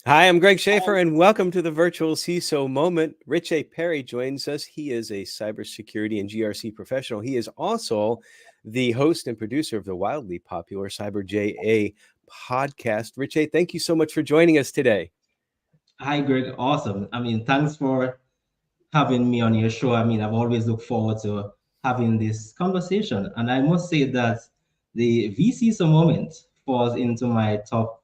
Hi, I'm Greg Schaefer, and welcome to the virtual CISO moment. Richea Perry joins us. He is a cybersecurity and GRC professional. He is also the host and producer of the wildly popular CyberJA podcast. Richea, thank you so much for joining us today. Hi, Greg. Awesome. Thanks for having me on your show. I've always looked forward to having this conversation. And I must say that the VCSO moment falls into my top,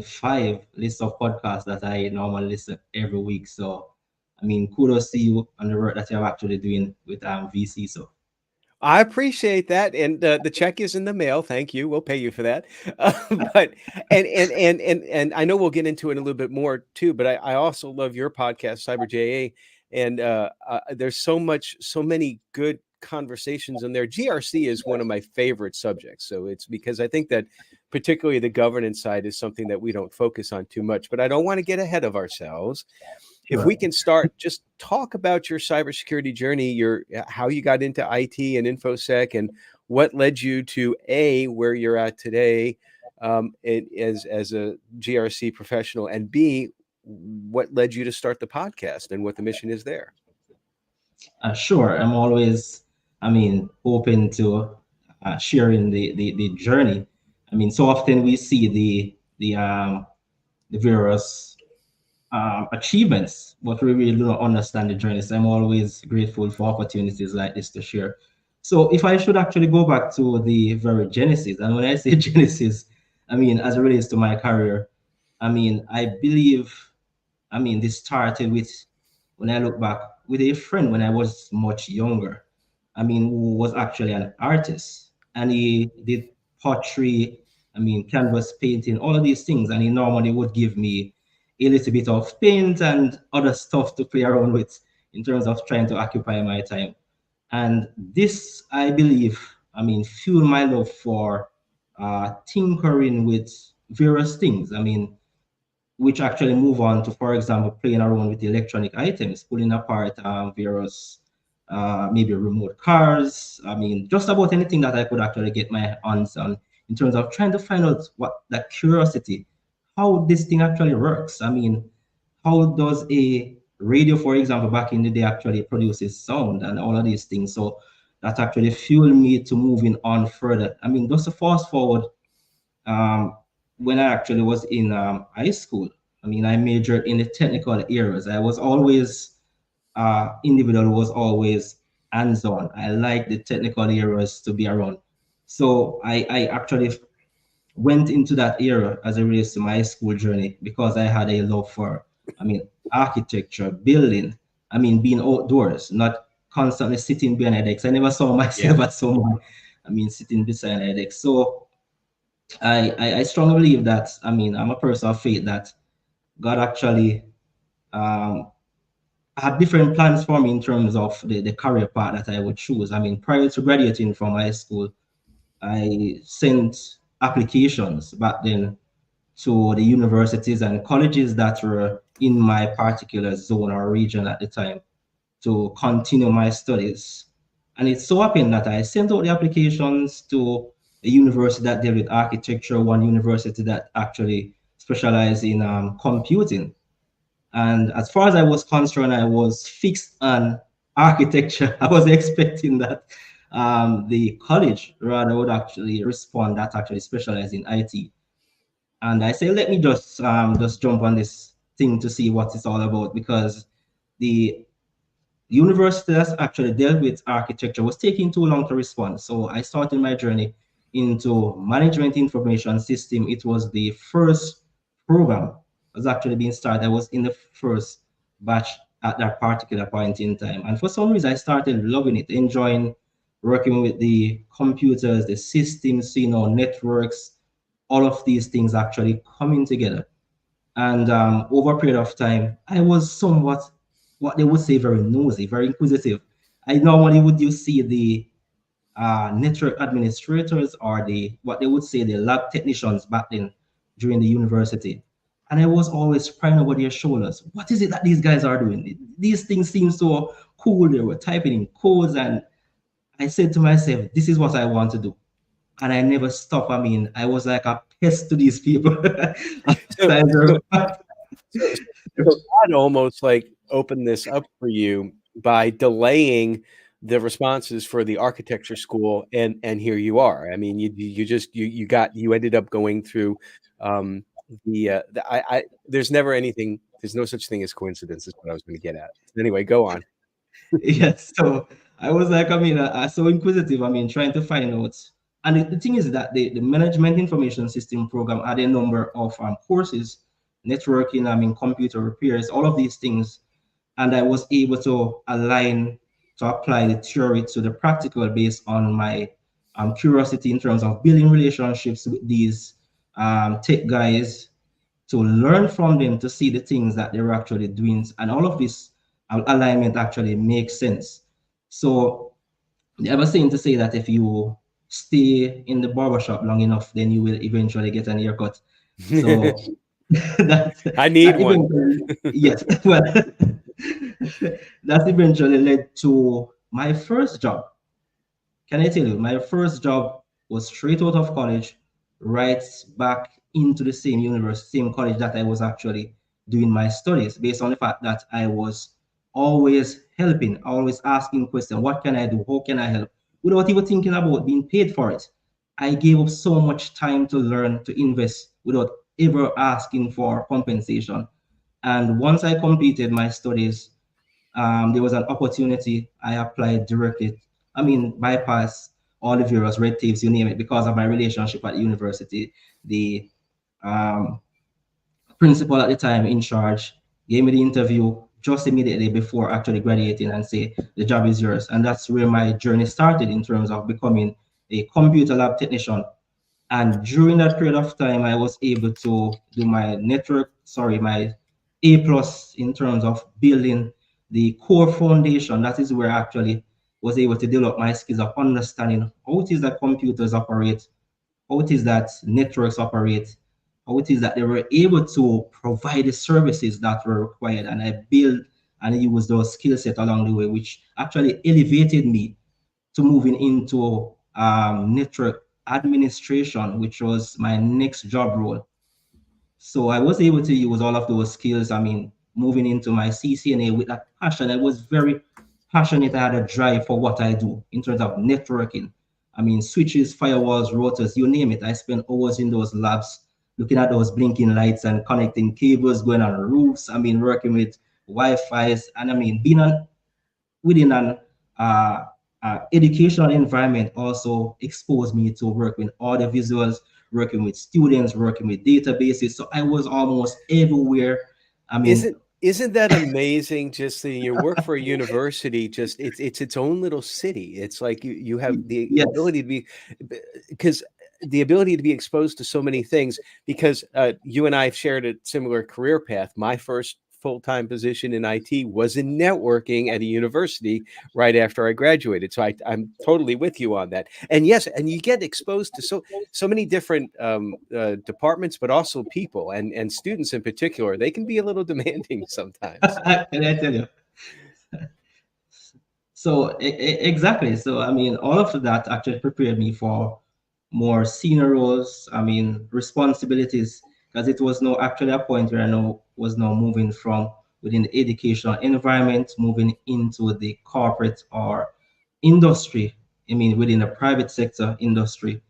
five list of podcasts that I normally listen every week. So, kudos to you on the work that you're actually doing with VCSO. I appreciate that, and the check is in the mail. Thank you. We'll pay you for that. But and I know we'll get into it a little bit more too. But I also love your podcast, CyberJA, and there's so many good conversations in there. GRC is one of my favorite subjects. So it's because I think that particularly the governance side is something that we don't focus on too much. But I don't want to get ahead of ourselves. If we can start, just talk about your cybersecurity journey, your how you got into IT and InfoSec, and what led you to where you're at today as a GRC professional, and B, what led you to start the podcast and what the mission is there. Sure. I'm always, open to sharing the journey. So often we see the various achievements, but we really don't understand the journey. So I'm always grateful for opportunities like this to share. So if I should actually go back to the very genesis, and when I say genesis, as it relates to my career, I believe, this started with, when I look back, with a friend when I was much younger, who was actually an artist, and he did pottery, canvas painting, all of these things, and he normally would give me a little bit of paint and other stuff to play around with in terms of trying to occupy my time. And this, I believe, fueled my love for tinkering with various things. Which actually move on to, for example, playing around with electronic items, pulling apart various, maybe remote cars. Just about anything that I could actually get my hands on in terms of trying to find out what that curiosity, how this thing actually works. How does a radio, for example, back in the day actually produces sound and all of these things. So that actually fueled me to moving on further. Just to fast forward, um, when I actually was in high school, I majored in the technical areas. I was always individual who was always hands-on. I like the technical areas to be around. So I actually went into that era as it relates to my school journey because I had a love for, I mean, architecture, building, being outdoors, not constantly sitting behind a desk. I never saw myself as someone, sitting beside a desk. So I strongly believe that, I'm a person of faith that God actually um, had different plans for me in terms of the career path that I would choose. Prior to graduating from high school, I sent applications back then to the universities and colleges that were in my particular zone or region at the time to continue my studies. And it so happened that I sent out the applications to a university that dealt with architecture, one university that actually specialized in computing. And as far as I was concerned, I was fixed on architecture. I was expecting that the college rather would actually respond that actually specialize in IT. And I say, let me just jump on this thing to see what it's all about, because the university that's actually dealt with architecture was taking too long to respond. So I started my journey into management information system. It was the first program was actually being started. I was in the first batch at that particular point in time. And for some reason, I started loving it, enjoying working with the computers, the systems, networks, all of these things actually coming together. And over a period of time, I was somewhat, what they would say, very nosy, very inquisitive. I normally would you see the network administrators or the what they would say the lab technicians back then during the university. And I was always prying over their shoulders. What is it that these guys are doing? These things seem so cool. They were typing in codes, and I said to myself, this is what I want to do. And I never stopped. I was like a pest to these people. So, So God almost like opened this up for you by delaying the responses for the architecture school, and here you are. I mean, you just you ended up going through the I there's never anything, there's no such thing as coincidence is what I was going to get at. Anyway, go on. Yes, so I was like, I so inquisitive, trying to find out. And the thing is that the Management Information System program had a number of courses, networking, computer repairs, all of these things. And I was able to apply the theory to the practical based on my curiosity in terms of building relationships with these tech guys, to learn from them, to see the things that they were actually doing. And all of this alignment actually makes sense. So I was saying to say that if you stay in the barbershop long enough, then you will eventually get an haircut. So I need that one. eventually, yes, well, that eventually led to my first job. Can I tell you, my first job was straight out of college, right back into the same university, same college that I was actually doing my studies, based on the fact that I was always helping, always asking questions, what can I do? How can I help? Without even thinking about being paid for it. I gave up so much time to learn, to invest, without ever asking for compensation. And once I completed my studies, there was an opportunity. I applied directly. Bypass all the various red tapes, you name it, because of my relationship at the university. The um, principal at the time in charge gave me the interview just immediately before actually graduating and say, the job is yours. And that's where my journey started in terms of becoming a computer lab technician. And during that period of time, I was able to do my A plus in terms of building the core foundation. That is where I actually was able to develop my skills of understanding how it is that computers operate, how it is that networks operate, how it is that they were able to provide the services that were required. And I built and used those skill sets along the way, which actually elevated me to moving into network administration, which was my next job role. So I was able to use all of those skills. Moving into my CCNA with that passion, I was very passionate. I had a drive for what I do in terms of networking. Switches, firewalls, routers, you name it. I spent hours in those labs looking at those blinking lights and connecting cables, going on roofs. Working with Wi-Fi's, and being within an educational environment also exposed me to work with audio visuals, working with students, working with databases. So I was almost everywhere. I mean, Isn't that amazing? Just the you work for a university, just it's its own little city. It's like you have the yes, ability to be, because the ability to be exposed to so many things, because you and I have shared a similar career path. My first full-time position in IT was in networking at a university right after I graduated. So I'm totally with you on that. And yes, and you get exposed to so many different departments, but also people and students in particular. They can be a little demanding sometimes. can I tell you? So exactly. So all of that actually prepared me for more senior roles. Responsibilities, because it was now actually a point where I know was now moving from within the educational environment, moving into the corporate or industry. Within the private sector industry.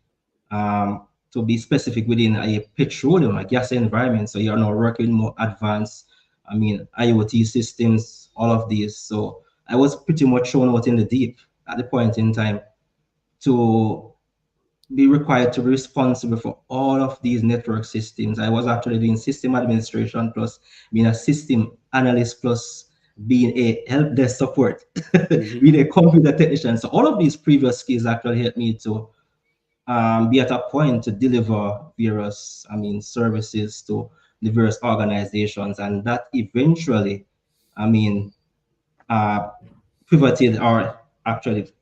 To be specific, within a petroleum, a gas environment. So you're now working more advanced, IoT systems, all of these. So I was pretty much thrown out in the deep at the point in time to be required to be responsible for all of these network systems. I was actually doing system administration plus being a system analyst plus being a help desk support, Hmm. being a computer technician. So all of these previous skills actually helped me to be at a point to deliver various, services to the various organizations, and that eventually, I mean, uh, pivoted or actually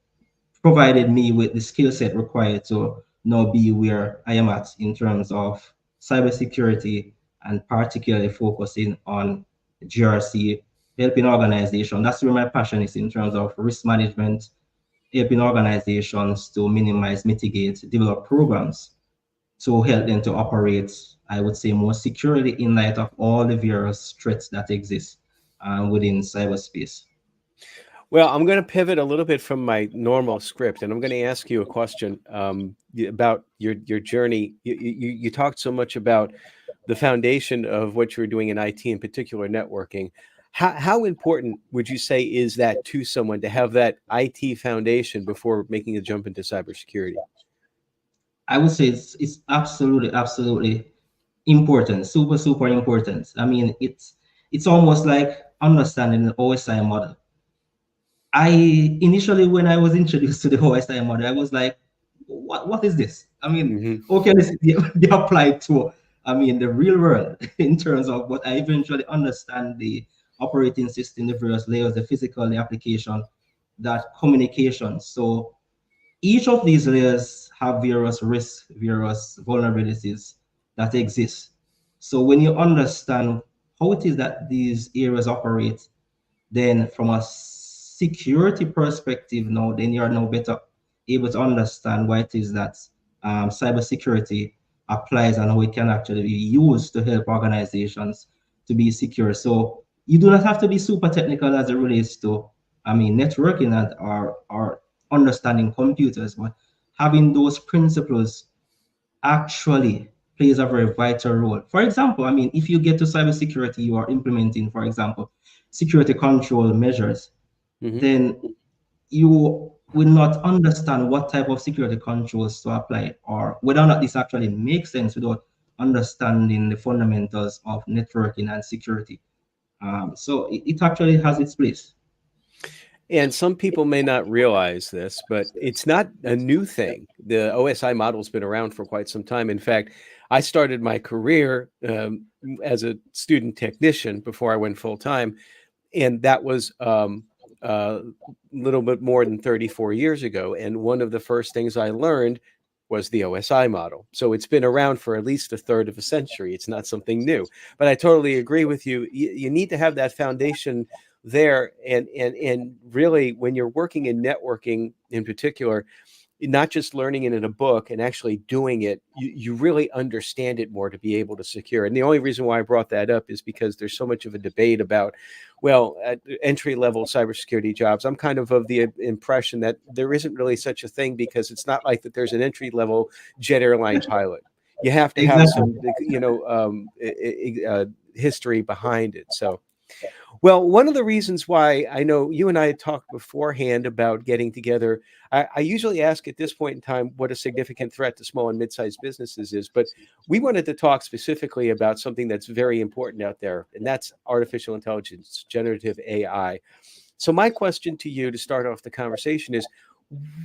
provided me with the skill set required to now be where I am at in terms of cybersecurity, and particularly focusing on GRC, helping organizations. That's where my passion is in terms of risk management, helping organizations to minimize, mitigate, develop programs to help them to operate, I would say, more securely in light of all the various threats that exist within cyberspace. Well, I'm going to pivot a little bit from my normal script, and I'm going to ask you a question about your journey. You talked so much about the foundation of what you're doing in IT, in particular networking. How important would you say is that to someone to have that IT foundation before making a jump into cybersecurity? I would say it's absolutely, absolutely important, super, super important. I mean, it's almost like understanding the OSI model. I initially, when I was introduced to the OSI model, I was like, what is this? I mean, Hmm. okay, this they apply to, I mean, the real world in terms of what I eventually understand the operating system, the various layers, the physical, the application, that communication. So each of these layers have various risks, various vulnerabilities that exist. So when you understand how it is that these areas operate, then from a security perspective now, then you are now better able to understand why it is that cybersecurity applies and how it can actually be used to help organizations to be secure. So you do not have to be super technical as it relates to, I mean, networking and or understanding computers, but having those principles actually plays a very vital role. For example, I mean, if you get to cybersecurity, you are implementing, for example, security control measures, Hmm. then you will not understand what type of security controls to apply or whether or not this actually makes sense without understanding the fundamentals of networking and security. So it actually has its place. And some people may not realize this, but it's not a new thing. The OSI model's been around for quite some time. In fact, I started my career as a student technician before I went full time, and that was a little bit more than 34 years ago. And one of the first things I learned was the OSI model. So it's been around for at least a third of a century. It's not something new. But I totally agree with you. You need to have that foundation there. And really, when you're working in networking in particular, not just learning it in a book and actually doing it, you really understand it more to be able to secure. And the only reason why I brought that up is because there's so much of a debate about, well, at entry level cybersecurity jobs. I'm kind of the impression that there isn't really such a thing, because it's not like that there's an entry level jet airline pilot. You have to have Exactly. some, history behind it. So, well, one of the reasons why I know you and I had talked beforehand about getting together, I usually ask at this point in time what a significant threat to small and mid-sized businesses is, but we wanted to talk specifically about something that's very important out there, and that's artificial intelligence, generative AI. So my question to you to start off the conversation is,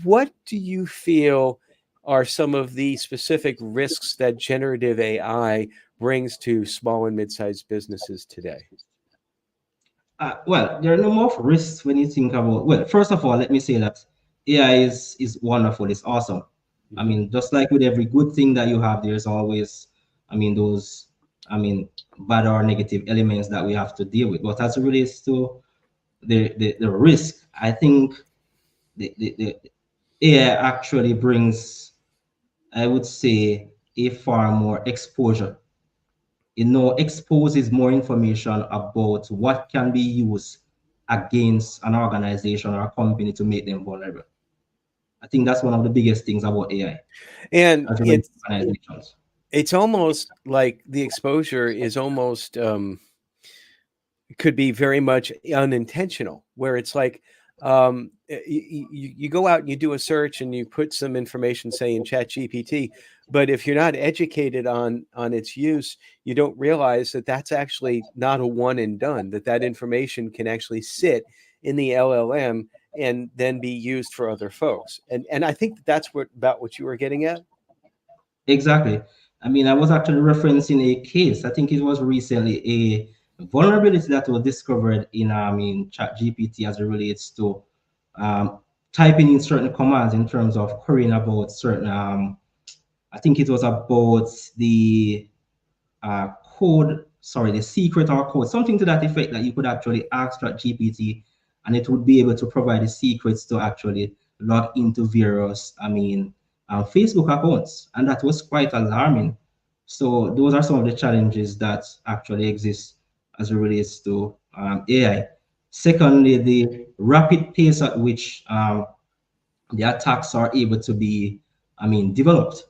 what do you feel are some of the specific risks that generative AI brings to small and mid-sized businesses today? Well, there are no more risks when you think about. Well, first of all, let me say that AI is wonderful. It's awesome. I Mhm. mean, just like with every good thing that you have, there's always, I mean, those, I mean, bad or negative elements that we have to deal with. But as it relates to the risk, I think the AI actually brings, I would say, a far more exposure. Exposes more information about what can be used against an organization or a company to make them vulnerable. I think that's one of the biggest things about AI And as relates it's to organizations. it's almost like the exposure is almost could be very much unintentional, where it's like you go out and you do a search and you put some information, say in Chat GPT, but if you're not educated on its use, you don't realize that that's actually not a one and done. That information can actually sit in the LLM and then be used for other folks. And I think that's what about what you were getting at. Exactly. I mean, I was actually referencing a case. I think it was recently a vulnerability that was discovered in Chat GPT as it relates to um, typing in certain commands in terms of querying about certain I think it was about the code, sorry, the secret or code, something to that effect, that you could actually ask GPT and it would be able to provide the secrets to actually log into various, I mean, Facebook accounts, and that was quite alarming. So those are some of the challenges that actually exist as it relates to AI. Secondly, the rapid pace at which the attacks are able to be, developed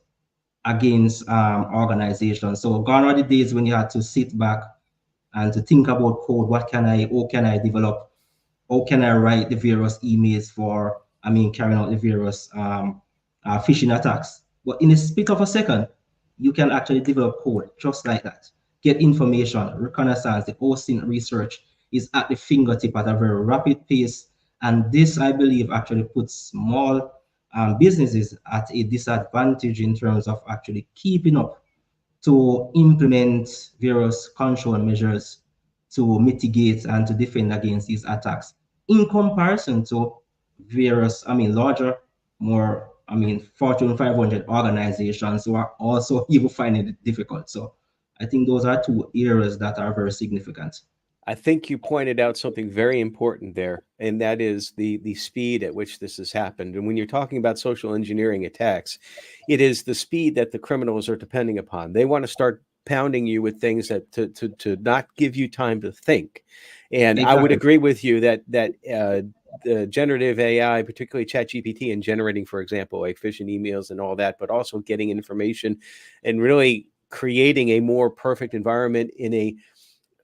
against organizations. So gone are the days when you had to sit back and to think about code. How can I develop? How can I write the various emails for, carrying out the various phishing attacks? But in a split of a second, you can actually develop code just like that. Get information, reconnaissance, the OSINT research is at the fingertip at a very rapid pace. And this, I believe, actually puts small businesses at a disadvantage in terms of actually keeping up to implement various control measures to mitigate and to defend against these attacks in comparison to various, larger, more, Fortune 500 organizations who are also even finding it difficult. So I think those are two areas that are very significant. I think you pointed out something very important there, and that is the speed at which this has happened. And when you're talking about social engineering attacks, it is the speed that the criminals are depending upon. They want to start pounding you with things that to not give you time to think. And I would Exactly. agree with you that the generative AI, particularly ChatGPT, and generating, for example, like phishing emails and all that, but also getting information and really creating a more perfect environment in a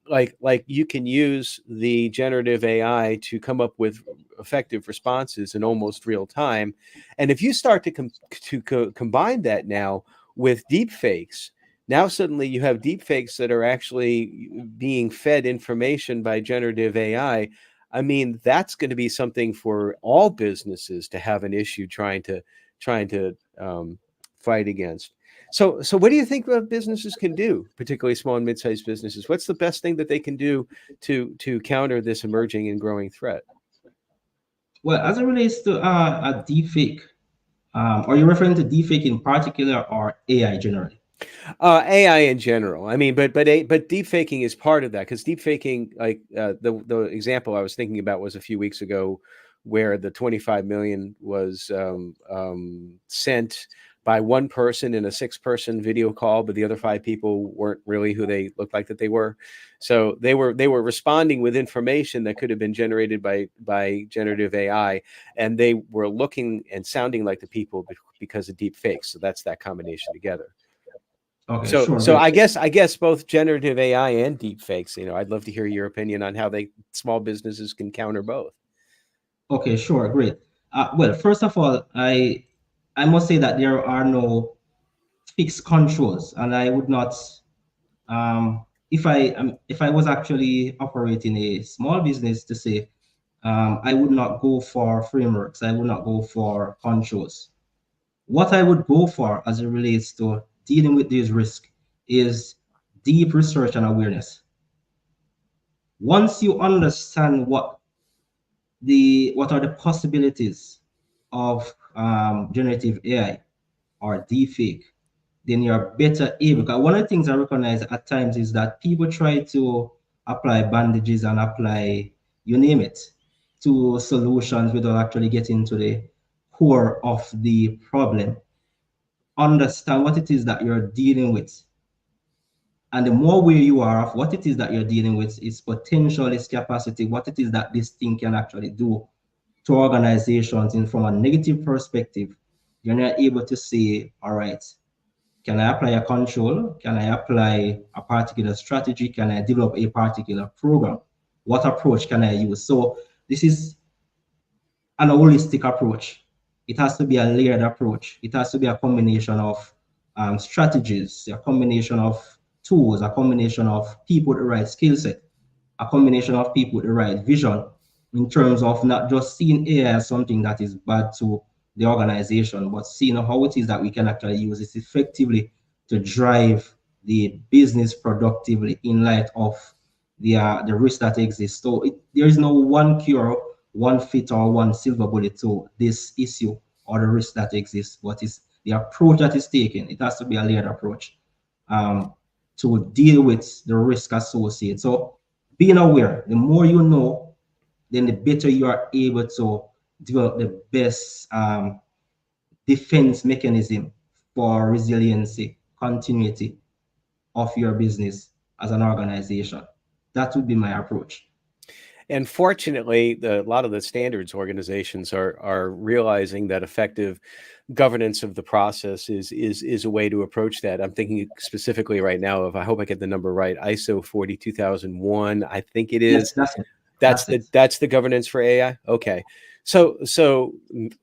like you can use the generative AI to come up with effective responses in almost real time. And if you start to combine that now with deep fakes, now suddenly you have deep fakes that are actually being fed information by generative AI. I mean, that's going to be something for all businesses to have an issue trying to fight against. So what do you think businesses can do, particularly small and mid-sized businesses? What's the best thing that they can do to counter this emerging and growing threat? Well, as it relates to a deepfake, are you referring to deepfake in particular or AI generally? AI in general. I mean, but deep faking is part of that, because deep faking, like the example I was thinking about was a few weeks ago, where the 25 million was sent by one person in a 6-person video call, but the other 5 people weren't really who they looked like that they were. So they were responding with information that could have been generated by generative AI, and they were looking and sounding like the people because of deep fakes. So that's that combination together. Okay, So, sure, so great. I guess both generative AI and deep fakes. I'd love to hear your opinion on how small businesses can counter both. Okay, sure, great. Well, first of all, I must say that there are no fixed controls, and I would not, if I was actually operating a small business to say, I would not go for frameworks, I would not go for controls. What I would go for as it relates to dealing with these risks is deep research and awareness. Once you understand what are the possibilities of generative AI or deepfake, then you're better able. Because one of the things I recognize at times is that people try to apply bandages and apply, you name it, to solutions without actually getting to the core of the problem. Understand what it is that you're dealing with. And the more aware you are of what it is that you're dealing with, its potential, its capacity, what it is that this thing can actually do to organizations in from a negative perspective, you're not able to say, all right, can I apply a control? Can I apply a particular strategy? Can I develop a particular program? What approach can I use? So this is an holistic approach. It has to be a layered approach. It has to be a combination of strategies, a combination of tools, a combination of people with the right skill set, a combination of people with the right vision in terms of not just seeing AI as something that is bad to the organization, but seeing how it is that we can actually use it effectively to drive the business productively in light of the risk that exists. So there is no one cure, one fit, or one silver bullet to this issue or the risk that exists. But it's the approach that is taken. It has to be a layered approach um, to deal with the risk associated. So being aware, the more you know, then the better you are able to develop the best defense mechanism for resiliency, continuity of your business as an organization. That would be my approach. And fortunately, a lot of the standards organizations are realizing that effective governance of the process is a way to approach that. I'm thinking specifically right now of, I hope I get the number right, ISO 42001. I think it is. Yes, that's it. That's That's the it. that's the governance for AI. Okay, so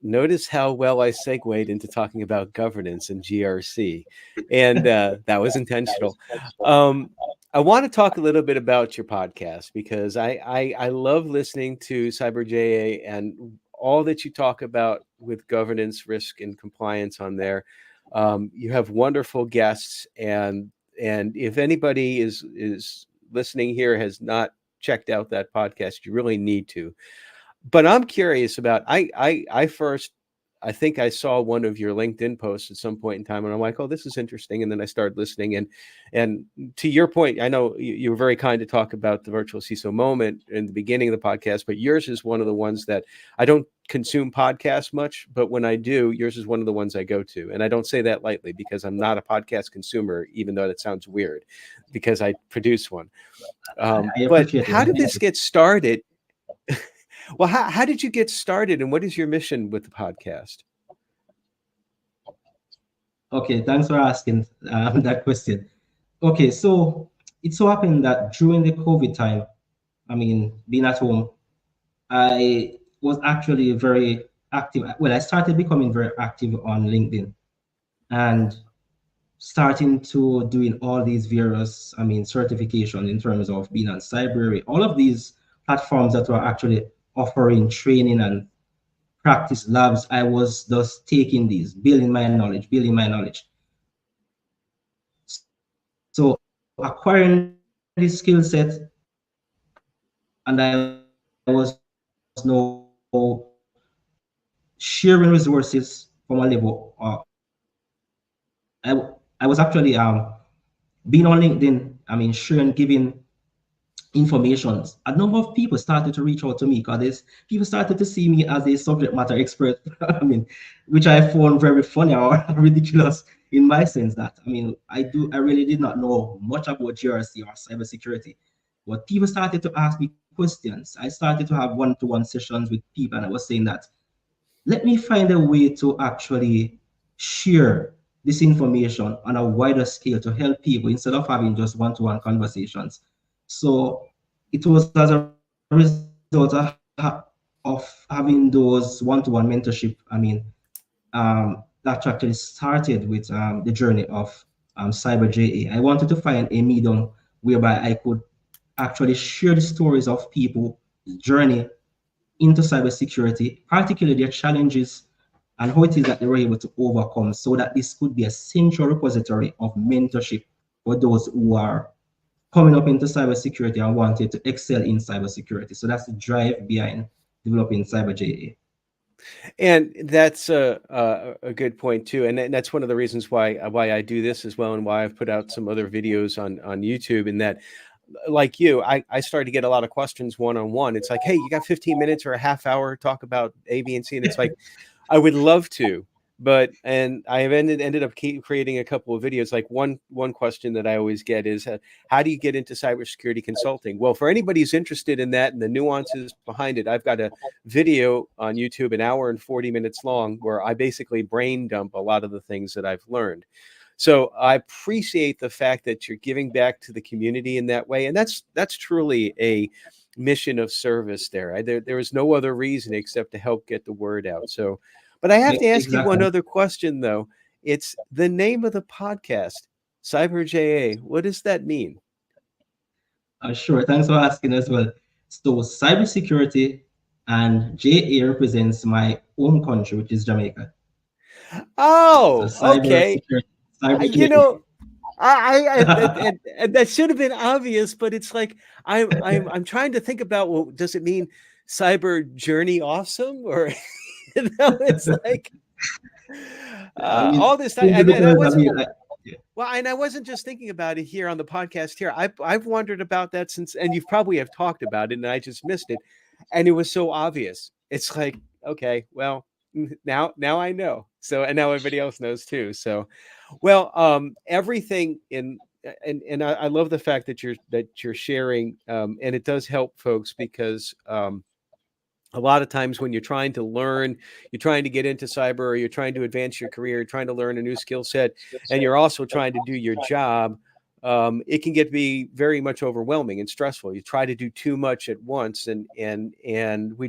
notice how well I segued into talking about governance and GRC, and that was intentional. Um, I want to talk a little bit about your podcast because I love listening to CyberJA and all that you talk about with governance, risk, and compliance on there. You have wonderful guests, and if anybody is listening here has not checked out that podcast, you really need to. But I'm curious about, I first, I think I saw one of your LinkedIn posts at some point in time, and I'm like, oh, this is interesting. And then I started listening, and to your point, I know you were very kind to talk about the virtual CISO moment in the beginning of the podcast, but yours is one of the ones that I don't consume podcasts much, but when I do, yours is one of the ones I go to. And I don't say that lightly because I'm not a podcast consumer, even though that sounds weird, because I produce one. I But appreciate how did it. this get started? Well, how did you get started, and what is your mission with the podcast? Okay, thanks for asking that question. Okay, so it so happened that during the COVID time, I mean, being at home, I was actually very active. Well, I started becoming very active on LinkedIn and starting to doing all these various, I mean, certification in terms of being on Cyber, all of these platforms that were actually offering training and practice labs. I was just taking these, building my knowledge. So acquiring this skill set, and I was now sharing resources from a level. I was actually being on LinkedIn. I mean, sharing, giving informations. A number of people started to reach out to me because people started to see me as a subject matter expert. I mean, which I found very funny or ridiculous in my sense that, I mean, I really did not know much about GRC or cybersecurity, but people started to ask me questions. I started to have one-to-one sessions with people, and I was saying that let me find a way to actually share this information on a wider scale to help people instead of having just one-to-one conversations. So it was as a result of having those one-to-one mentorship, I mean, that actually started with the journey of CyberJA. I wanted to find a medium whereby I could actually share the stories of people' journey into cybersecurity, particularly their challenges and how it is that they were able to overcome, so that this could be a central repository of mentorship for those who are coming up into cybersecurity and wanted to excel in cybersecurity. So that's the drive behind developing CyberJA. And that's a good point too, and that's one of the reasons why I do this as well, and why I've put out some other videos on YouTube. In that, like you, I started to get a lot of questions one-on-one. It's like, hey, you got 15 minutes or a half hour to talk about A, B, and C, and it's like, I would love to, but and I have ended up creating a couple of videos. Like one question that I always get is, how do you get into cybersecurity consulting? Well, for anybody who's interested in that and the nuances behind it, I've got a video on YouTube, an hour and 40 minutes long, where I basically brain dump a lot of the things that I've learned. So I appreciate the fact that you're giving back to the community in that way, and that's truly a mission of service there. There is no other reason except to help get the word out. So, but I have to ask you one Exactly. other question though. It's the name of the podcast, CyberJA. What does that mean? Sure. Thanks for asking as well. So cybersecurity and JA represents my home country, which is Jamaica. So Oh, okay. cybersecurity, cyber You JA. know, and that should have been obvious, but it's like I'm trying to think about, well, does it mean cyber journey awesome, or it's like I mean, all this time, simply and I because I wasn't, mean, yeah. well, and I wasn't just thinking about it here on the podcast here. I've wondered about that since, and you've probably have talked about it, and I just missed it, and it was so obvious. It's like, okay, well. now I know. So, and now everybody else knows too. So, well, everything in and I love the fact that you're sharing, and it does help folks because a lot of times when you're trying to learn, you're trying to get into cyber, or you're trying to advance your career, you're trying to learn a new skill set, and you're also trying to do your job, it can get be very much overwhelming and stressful. You try to do too much at once, and we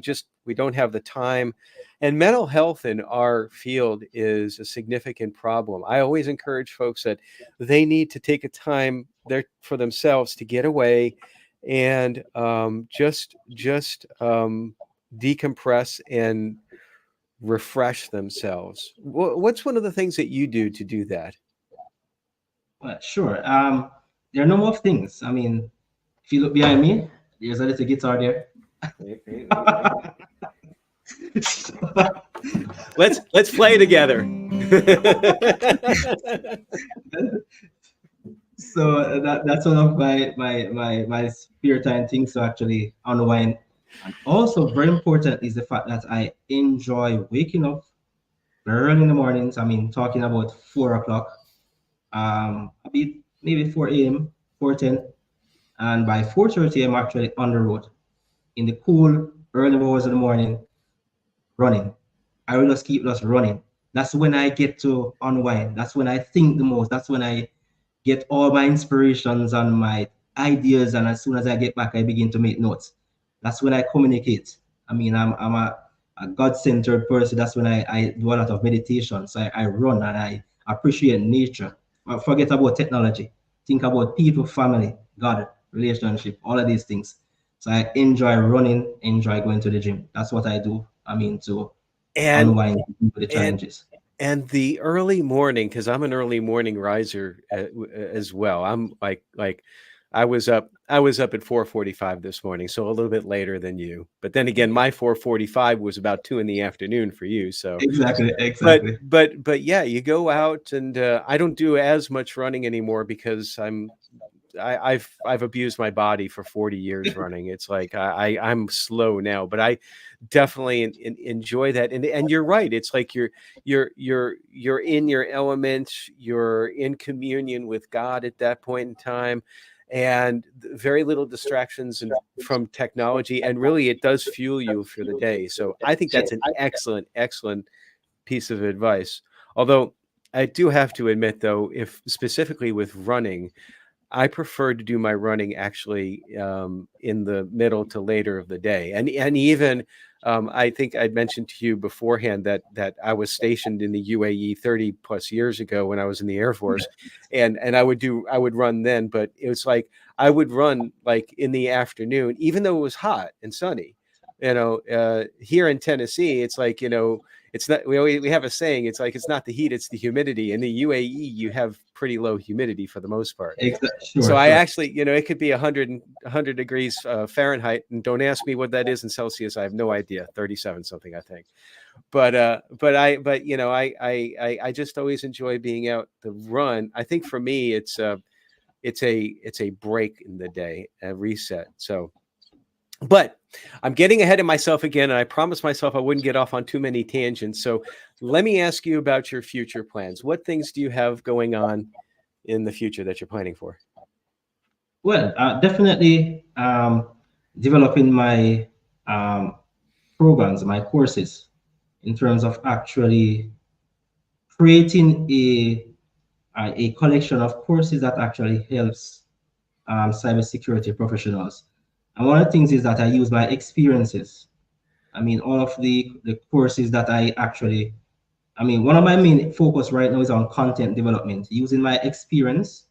don't have the time. And mental health in our field is a significant problem. I always encourage folks that they need to take a time there for themselves to get away and just decompress and refresh themselves. What's one of the things that you do to do that? Well, sure. There are a number of things. I mean, if you look behind me, there's a little guitar there. Let's play together. So that's one of my spare time things to actually unwind. And also very important is the fact that I enjoy waking up very early in the mornings. I mean, talking about 4 o'clock, a bit maybe 4 a.m., 4:10, and by 4:30 I'm actually on the road in the cool early hours of the morning running. I will just keep just running. That's when I get to unwind. That's when I think the most. That's when I get all my inspirations and my ideas. And as soon as I get back, I begin to make notes. That's when I communicate. I mean, I'm a God-centered person. That's when I do a lot of meditation. So I run and I appreciate nature. I forget about technology. Think about people, family, God, relationship, all of these things. So I enjoy running, enjoy going to the gym. That's what I do. I mean, to and unwind the and challenges. and the early morning, because I'm an early morning riser as well. I'm like I was up at 4:45 this morning, so a little bit later than you. But then again, my 4:45 was about 2 in the afternoon for you. So, Exactly, but exactly. but yeah, you go out, and I don't do as much running anymore because I've abused my body for 40 years running. It's like I'm slow now, but I definitely enjoy that. And you're right. It's like you're in your element. You're in communion with God at that point in time, and very little distractions from technology. And really, it does fuel you for the day. So I think that's an excellent piece of advice. Although I do have to admit, though, if specifically with running, I prefer to do my running actually in the middle to later of the day, and even I think I'd mentioned to you beforehand that I was stationed in the UAE 30 plus years ago when I was in the Air Force, and I would run then, but it was like I would run like in the afternoon, even though it was hot and sunny. Here in Tennessee, it's like it's not. We have a saying. It's like it's not the heat, it's the humidity. In the UAE, you have pretty low humidity for the most part. Exactly. So Sure, I sure. actually, it could be 100 degrees Fahrenheit, and don't ask me what that is in Celsius. I have no idea. 37 something, I think. But I just always enjoy being out to run. I think for me, it's a break in the day, a reset. So, but I'm getting ahead of myself again, and I promised myself I wouldn't get off on too many tangents. So let me ask you about your future plans. What things do you have going on in the future that you're planning for? Well, definitely developing my um, programs, my courses, in terms of actually creating a collection of courses that actually helps cybersecurity professionals. And one of the things is that I use my experiences. I mean, all of the courses that I mean, one of my main focus right now is on content development, using my experience,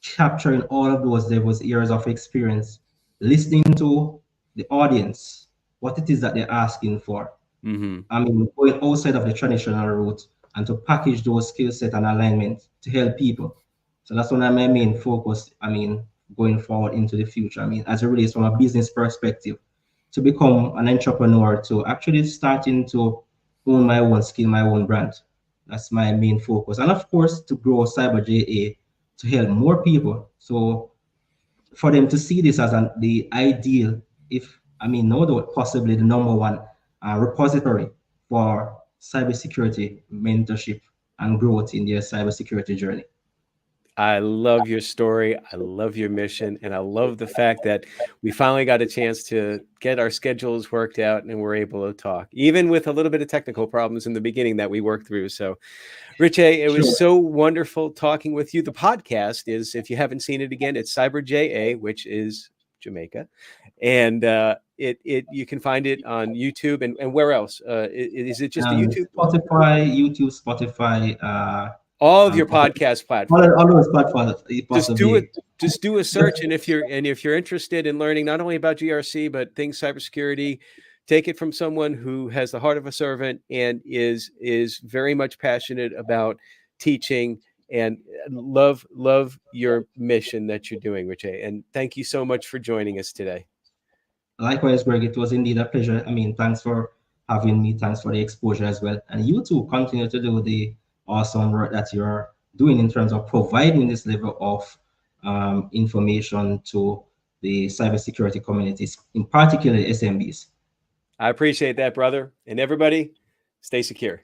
capturing all of those years of experience, listening to the audience, what it is that they're asking for. Mm-hmm. I mean, going outside of the traditional route and to package those skill set and alignment to help people. So that's one of my main focus. I mean, going forward into the future. I mean, as it relates from a business perspective, to become an entrepreneur, to actually starting to own my own skill, my own brand. That's my main focus. And of course, to grow CyberJA to help more people. So for them to see this as the ideal, if I mean, no doubt, possibly the number one repository for cybersecurity mentorship and growth in their cybersecurity journey. I love your story. I love your mission. And I love the fact that we finally got a chance to get our schedules worked out and we're able to talk, even with a little bit of technical problems in the beginning that we worked through. So, Richea, it was Sure. so wonderful talking with you. The podcast is, if you haven't seen it again, it's CyberJA, which is Jamaica. And you can find it on YouTube and where else? Is it just a YouTube? Spotify, YouTube, Spotify, All of your podcast platforms. all those platforms, Just do it. possibly. Just do a search, and if you're interested in learning not only about GRC but things cybersecurity, take it from someone who has the heart of a servant and is very much passionate about teaching and love your mission that you're doing, Richea. And thank you so much for joining us today. Likewise, Greg, it was indeed a pleasure. I mean, thanks for having me. Thanks for the exposure as well. And you too continue to do the awesome work that you're doing in terms of providing this level of information to the cybersecurity communities, in particular SMBs. I appreciate that, brother. And everybody, stay secure.